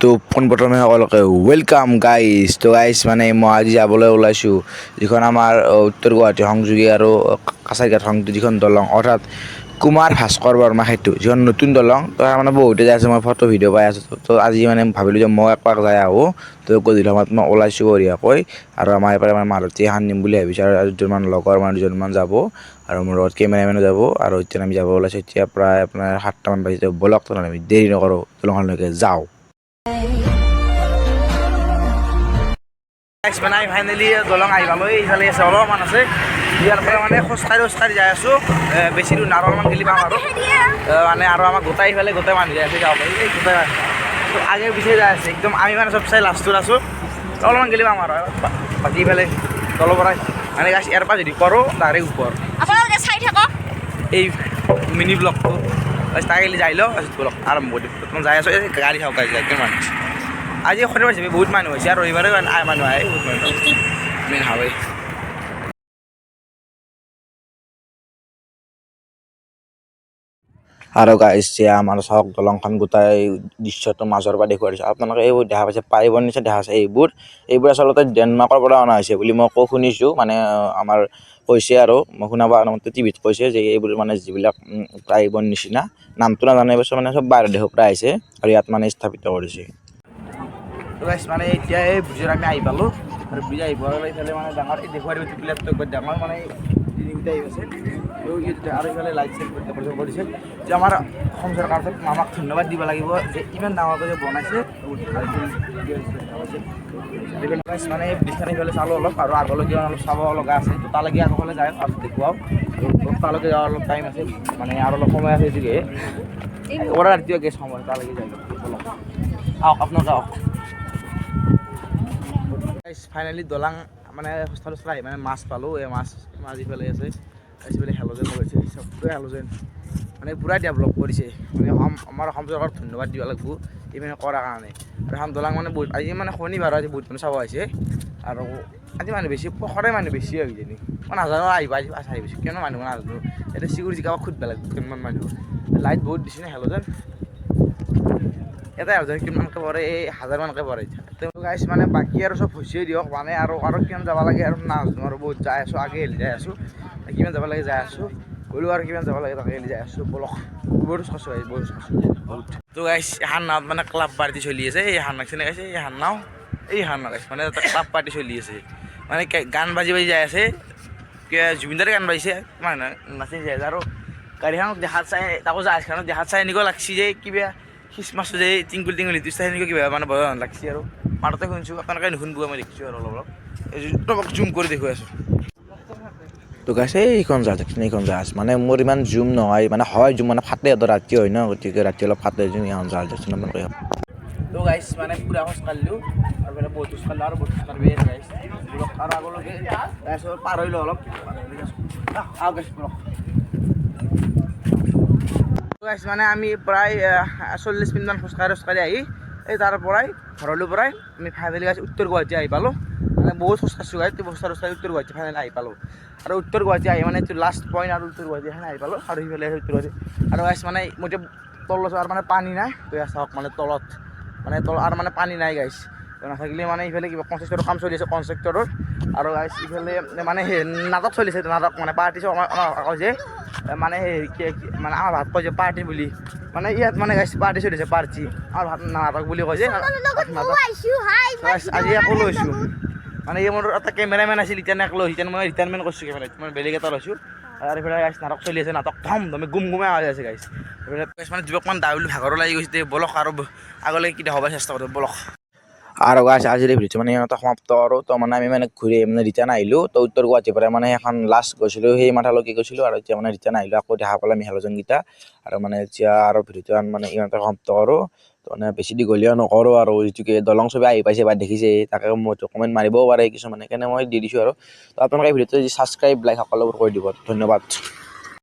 তো পোনপ্ৰথমে সকলোকে ৱেলকাম গাইজ। তো গাইজ মানে মই আজি যাবলৈ ওলাইছোঁ যিখন আমাৰ উত্তৰ গুৱাহাটী সংযোগী আৰু কাছাৰীঘাট সংযোগী যিখন দলং, অৰ্থাৎ কুমাৰ ভাস্কৰ বৰ্মা সেতু, যিখন নতুন দলং। তো মানে বহুতে যাই আছে, মই ফটো ভিডিঅ' পাই আছোঁ। তো আজি মানে ভাবিলোঁ যে মই একপাক যাই আহোঁ। তো গধূলি সময়ত মই ওলাইছোঁ বঢ়িয়াকৈ, আৰু আমাৰ এইফালে মানে মাৰুতি এখন নিম বুলি ভাবিছোঁ, আৰু দুজনমান লগৰ মানে দুজনমান যাব, আৰু মোৰ লগত কেমেৰামেনো যাব। আৰু এতিয়া আমি যাব ওলাইছোঁ, এতিয়া প্ৰায় আপোনাৰ 7টামান বাজিছে। ব'লক তেনেহ'লে আমি দেৰি নকৰোঁ, দলংখনলৈকে যাওঁ। মানে আমি ফাইনেলি দলং আহি পালোঁ। এইফালে আছে, অলপমান আছে। ইয়াৰ পৰা মানে খোজকাঢ়ি যাই আছোঁ। বেছি দূৰ নাই, অলপমান গেলি পাম আৰু মানে আৰু আমাৰ গোটেই ইফালে গোটেই মানুহ যাই আছে, যাব পাৰি। এই গোটেই মানুহ আগে পিছে যাই আছে একদম। আমি মানে চব চাই লাষ্টত আছোঁ, অলপমান গেলি পাম আৰু বাকী ইফালে তলৰ পৰাই মানে গাছ ইয়াৰ পৰা যদি কৰোঁ ডাইৰেক্ট ওপৰ আপোনালোকে চাই থাকক এই মিনি ব্লগটো। তাই যাই লওঁ, ব্লগ আৰম্ভ দিম। যাই আছোঁ, এই গাড়ী চাওক গাড়ী একদম মানুহ আজি শনিবাৰ হিচাপে বহুত মানুহ হৈছে, আৰু ৰবিবাৰে মানুহ আহে বহুত মানুহ মেইন হাৱে। আৰু গাইজ আমাৰ চাওক দলংখন গোটাই দৃশ্যটো মাজৰ পৰা দেখুৱাই দিছোঁ আপোনালোকে। এইবোৰ দেখা পাইছে, পাৰিবৰ নিচিনা দেখা আছে। এইবোৰ আচলতে ডেনমাৰ্কৰ পৰা অনা হৈছে বুলি মই শুনিছোঁ। মানে আমাৰ কৈছে, আৰু মই শুনা পোৱা মতে টিভিত কৈছে যে এইবোৰ মানে যিবিলাক পাৰিবৰ নিচিনা, নামটো নাজানে অৱশ্যে, মানে চব বাহিৰৰ দেশৰ পৰা আহিছে আৰু ইয়াত মানে স্থাপিত কৰিছে। মানে এতিয়া এই ব্ৰিজত আমি আহি পালোঁ, আৰু ব্ৰিজ আহি পোৱাৰ এইফালে মানে ডাঙৰ দেখুৱাই দিব প্লেটটো ডাঙৰ মানে তিনিটা আহি আছে, আৰু এইফালে লাইট চাইট ডেক'ৰেশ্যন কৰিছে। যে আমাৰ অসম চৰকাৰক আমাক ধন্যবাদ দিব লাগিব যে ইমান ডাঙৰকৈ যে বনাইছে। মানে ব্ৰিজখন এইফালে চালোঁ অলপ, আৰু আগলৈকে অলপ চাব লগা আছে। তো তালৈকে আগলৈ যায় আৰু দেখুৱাওঁ, তালৈকে যোৱাৰ অলপ টাইম আছে, মানে আৰু অলপ সময় আছে যদিহে ওপৰৰ ৰাতিও গেছ সময় তালৈকে যায় অলপ। আহক আপোনালোকে আহক। ফাইনেলি দলং মানে হোষ্টেল আহি মানে মাছ পালোঁ। এই মাছ ইফালে আছে, এইফালে হেল'জেন লগাইছে, চবটোৱে হেল'জেন, মানে পূৰা ডেভেলপ কৰিছে। মানে আমাৰ অসম চৰকাৰক ধন্যবাদ দিব লাগিব এইপিনে কৰাৰ কাৰণে। আৰু এখন দলং মানে বহুত আজি মানে শনিবাৰ, আজি বহুত মানুহ চাব আহিছে, আৰু আজি মানুহ বেছি, সদায় মানুহ বেছি হৈ কিজানি, মই নাজানো। আহিব আহিছোঁ কিয়নো মানুহ নাজানো, এতিয়া চিকিউৰিটি কাৰোবাক সুধিব লাগিব কিমান মানুহ। লাইট বহুত দিছে নে হেল'জেন, এটা হেল'জেন কিমানকৈ পৰে, এই 1000মানকৈ পৰে। তেওঁলোক আহিছে মানে বাকী আৰু চব হৈছেই দিয়ক, মানে আৰু কিমান যাব লাগে আৰু নাজানো, আৰু বহুত যাই আছোঁ, আগে হেলি যাই আছোঁ, কিমান যাব লাগে যাই আছোঁ, গ'লো আৰু কিমান যাব লাগে তাকে হেলি যাই আছোঁ। বলক বহুত খাইছোঁ বহুত খাইছোঁ বহুত। তো গাইছ এখান নাৱত মানে ক্লাব পাৰ্টি চলি আছে। এই হান নাগছে গাইছে, এই হান নাও, এই হান নাগাইছে মানে এটা ক্লাব পাৰ্টি চলি আছে, মানে গান বাজি যাই আছে। জুবিনদাৰে গান বাজিছে, মানুহে নাচি যাই আছে, আৰু গাড়ীখনক দেখাত চাই, তাকো জাহাজখনক দেখাত চাই এনেকুৱা লাগছে যে কিবা খ্ৰীষ্টমাছটো যে টিংকুল লিটু চাই সেনেকুৱা কিবা মানে ভয় লাগছে। আৰু মাততে শুনিছোঁ, আপোনালোকে নুশুনিব, মই দেখিছোঁ আৰু অলপ তোমাক জুম কৰি দেখুৱাই আছোঁ। তো গাইছে এইখন জাহাজ মানে মোৰ ইমান জুম নহয়, মানে হয় জুম মানে ফাটে, ৰাতি হয় ন, গতিকে ৰাতি অলপ ফাটে জুম। এখন জাহাজ দেখোন আপোনালোকে। তো গাইছ মানে পুৰা খোজ কাঢ়িলোঁ, আৰু মানে বহুত খোজ কাঢ়িলোঁ, আৰু বহুত খোজ কাঢ়িবই আছে গাইছ। আৰু আগলৈকে তাৰপিছত পাৰ হৈ লওঁ অলপ, গাইছ মানে আমি প্ৰায় 40 মিনিটমান খোজকাঢ়ি আহি এই তাৰ পৰাই ঘৰলৈ পৰাই আমি ফাইনেলি গাইছ উত্তৰ গুৱাহাটী আহি পালোঁ। মানে বহুত খোজ কাঢ়িছোঁ গাইছ, উত্তৰ গুৱাহাটী ফাইনেলি আহি পালোঁ। আৰু উত্তৰ গুৱাহাটী আহি মানে এইটো লাষ্ট পইণ্ট, আৰু উত্তৰ গুৱাহাটী আহি পালোঁ, আৰু সিফালে উত্তৰ গুৱাহাটী। আৰু গাইছ মানে মই এতিয়া তলত আৰু মানে পানী নাই, তো চাওক মানে তলত মানে আৰু মানে পানী নাই গাইছ। নাথাকিলে মানে ইফালে কিবা কনষ্ট্ৰাক্টৰৰ কাম চলি আছে, কনষ্ট্ৰাক্টৰৰ। আৰু গাইছ ইফালে মানে সেই নাটক চলিছে, নাটক মানে পাৰ্টি কৈছে, মানে সেই মানে আমাৰ ভাত কৈছে পাৰ্টি বুলি, মানে ইয়াত মানে গাইছ পাৰ্টি চলিছে, পাৰ্টি আমাৰ ভাত নাটক বুলি কৈছে। আজি আকৌ লৈছোঁ, মানে এই মোৰ এটা কেমেৰামেন আছিল, এতিয়া মই ৰিটায়াৰমেণ্ট কৰিছোঁ কেমেৰাত, মই বেলেগ এটা লৈছোঁ। আৰু এইফালে গাইছ নাটক চলি আছে, নাটক গুমগুমাই আৱাজ আছে গাইছ। এইফালে মানে যুৱকমান দাউলি ভাগৰো লাগি গৈছে, বলক আৰু আগলৈ কি হ'ব চেষ্টা কৰোঁ, বলক। আৰু গাইছ আজিৰ ভিডিঅ'টো মানে ইমানতে সমাপ্ত কৰোঁ। তো মানে আমি মানে ঘূৰি মানে ৰিটাৰ্ণ আহিলোঁ। তো উত্তৰ গুৱাহাটীৰ পৰা মানে এখন লাষ্ট গৈছিলোঁ, সেই মাথালৈকে গৈছিলোঁ, আৰু এতিয়া মানে ৰিটাৰ্ণ আহিলোঁ। আকৌ দেখা পালে আমি হেল'জেনকেইটা, আৰু মানে এতিয়া আৰু ভিডিঅ'টো মানে ইমানতে সমাপ্ত কৰোঁ। তো মানে বেছি দীঘলীয়া নকৰোঁ, আৰু যিটোকে দলং চবে আহি পাইছে বা দেখিছে, তাকে মই কমেণ্ট মাৰিবও পাৰে কিছুমানে, সেইকাৰণে মই দি দিছোঁ। আৰু তো আপোনালোকে এই ভিডিঅ'টো ছাবস্ক্ৰাইব লাইক সকলোবোৰ কৰি দিব, ধন্যবাদ।